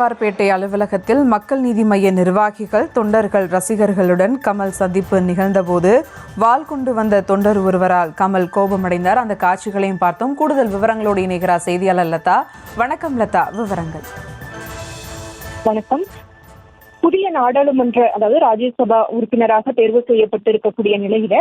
ஆழ்வார்பேட்டை அலுவலகத்தில் மக்கள் நீதி மய்ய நிர்வாகிகள், தொண்டர்கள், ரசிகர்களுடன் கமல் சந்திப்பு நிகழ்ந்தபோது வாள் கொண்டு வந்த தொண்டர் ஒருவரால் கமல் கோபமடைந்தார். அந்த காட்சிகளையும் பார்த்தோம். கூடுதல் விவரங்களோடு இணைகிறார் செய்தியாளர் லதா. வணக்கம் லதா, விவரங்கள். வணக்கம். புதிய நாடாளுமன்ற அதாவது ராஜ்யசபா உறுப்பினராக தேர்வு செய்யப்பட்டிருக்கக்கூடிய நிலையில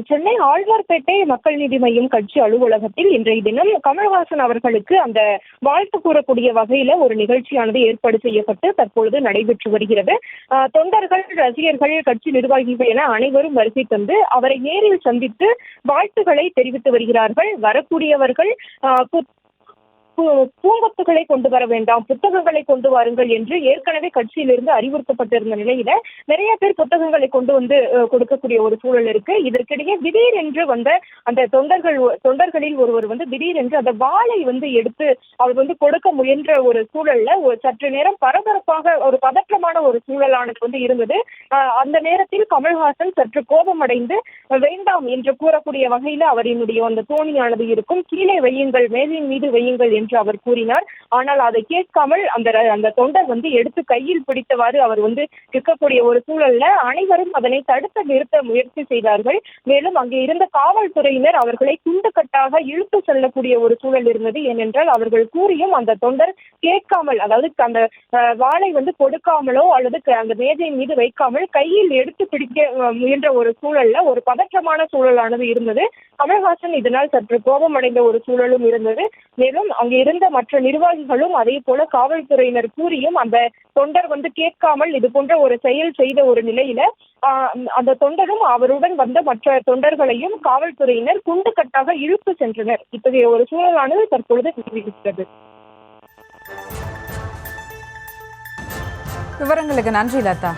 சென்னை ஆழ்வார்பேட்டை மக்கள் நீதி மய்யம் கட்சி அலுவலகத்தில் இன்றைய தினம் கமல்ஹாசன் அவர்களுக்கு அந்த வாழ்த்து கூறக்கூடிய வகையில ஒரு நிகழ்ச்சியானது ஏற்பாடு செய்யப்பட்டு தற்பொழுது நடைபெற்று வருகிறது. தொண்டர்கள், ரசிகர்கள், கட்சி நிர்வாகிகள் என அனைவரும் வருகை தந்து அவரை நேரில் சந்தித்து வாழ்த்துக்களை தெரிவித்து வருகிறார்கள். வரக்கூடியவர்கள் பூங்கொத்துகளை கொண்டு வர வேண்டாம், புத்தகங்களை கொண்டு வாருங்கள் என்று ஏற்கனவே கட்சியிலிருந்து அறிவுறுத்தப்பட்டிருந்த நிலையில நிறைய பேர் புத்தகங்களை கொண்டு வந்து கொடுக்கக்கூடிய ஒரு சூழல் இருக்கு. இதற்கிடையே திடீரென்று வந்த அந்த தொண்டர்களில் ஒருவர் திடீரென்று அந்த வாளை எடுத்து அவர் கொடுக்க முயன்ற ஒரு சூழல்ல சற்று நேரம் பரபரப்பாக ஒரு பதற்றமான ஒரு சூழலானது இருந்தது. அந்த நேரத்தில் கமல்ஹாசன் சற்று கோபமடைந்து வேண்டாம் என்று கூறக்கூடிய வகையில அவரினுடைய அந்த தோணியானது இருக்கும். கீழே வையுங்கள், மேஜையின் மீது வையுங்கள் என்று அவர் கூறினார். ஆனால் அதை கேட்காமல் அந்த தொண்டர் எடுத்து கையில் பிடித்தவாறு அவர் இருக்கக்கூடிய ஒரு சூழல்ல அனைவரும் அதனை தடுத்து நிறுத்த முயற்சி செய்தார்கள். மேலும் அங்கே இருந்த காவல்துறையினர் அவர்களை துண்டுக்கட்டாக இழுத்து செல்லக்கூடிய ஒரு சூழல் இருந்தது. ஏனென்றால் அவர்கள் கூறியும் அந்த தொண்டர் கேட்காமல், அதாவது அந்த வாளை கொடுக்காமலோ அல்லது அந்த மேஜையின் மீது வைக்காமல் கையில் எடுத்து பிடிக்க முயன்ற ஒரு சூழல்ல ஒரு பதற்றமான சூழலானது இருந்தது. கமல்ஹாசன் இதனால் சற்று கோபமடைந்த ஒரு சூழலும் இருந்தது. மேலும் அங்கே இருந்த மற்ற நிர்வாகிகளும் அதே போல காவல்துறையினர் கூறியும் அந்த தொண்டர் கேட்காமல் இது போன்ற ஒரு செயல் செய்த ஒரு நிலையில அந்த தொண்டரும் அவருடன் வந்த மற்ற தொண்டர்களையும் காவல்துறையினர் குண்டுக்கட்டாக இழுத்து சென்றனர். இத்தகைய ஒரு சூழலானது தற்பொழுது இருக்கிறது. விவரங்களுக்கு நன்றி லதா.